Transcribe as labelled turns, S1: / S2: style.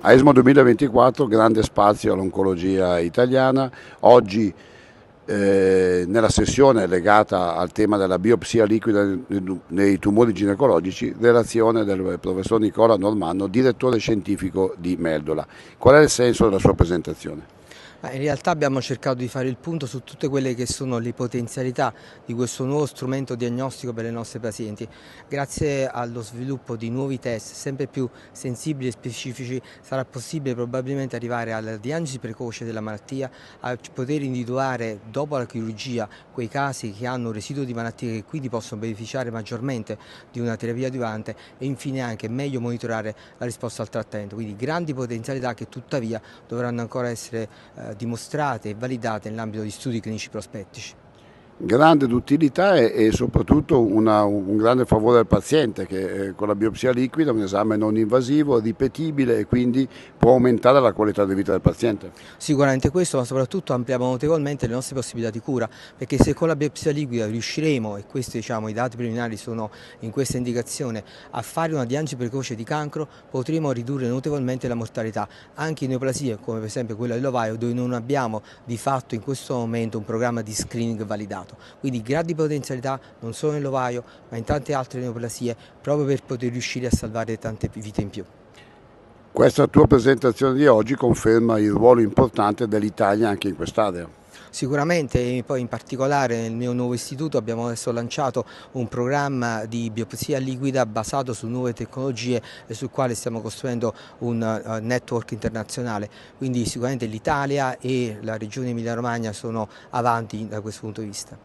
S1: A ESMO 2024 grande spazio all'oncologia italiana. Oggi nella sessione legata al tema della biopsia liquida nei tumori ginecologici, relazione del professor Nicola Normanno, direttore scientifico di Meldola. Qual è il senso della sua presentazione?
S2: In realtà abbiamo cercato di fare il punto su tutte quelle che sono le potenzialità di questo nuovo strumento diagnostico per le nostre pazienti. Grazie allo sviluppo di nuovi test sempre più sensibili e specifici sarà possibile probabilmente arrivare alla diagnosi precoce della malattia, a poter individuare dopo la chirurgia quei casi che hanno un residuo di malattia e che quindi possono beneficiare maggiormente di una terapia adiuvante e infine anche meglio monitorare la risposta al trattamento. Quindi grandi potenzialità che tuttavia dovranno ancora essere dimostrate e validate nell'ambito di studi clinici prospettici.
S1: Grande d'utilità e soprattutto un grande favore al paziente che con la biopsia liquida è un esame non invasivo, ripetibile e quindi può aumentare la qualità di vita del paziente.
S2: Sicuramente questo, ma soprattutto ampliamo notevolmente le nostre possibilità di cura, perché se con la biopsia liquida riusciremo, e questi i dati preliminari sono in questa indicazione, a fare una diagnosi precoce di cancro, potremo ridurre notevolmente la mortalità, anche in neoplasie come per esempio quella dell'ovaio, dove non abbiamo di fatto in questo momento un programma di screening validato. Quindi grandi potenzialità non solo nell'ovaio ma in tante altre neoplasie, proprio per poter riuscire a salvare tante vite in più.
S1: Questa tua presentazione di oggi conferma il ruolo importante dell'Italia anche in quest'area.
S2: Sicuramente, e poi in particolare nel mio nuovo istituto abbiamo adesso lanciato un programma di biopsia liquida basato su nuove tecnologie e sul quale stiamo costruendo un network internazionale, quindi sicuramente l'Italia e la regione Emilia Romagna sono avanti da questo punto di vista.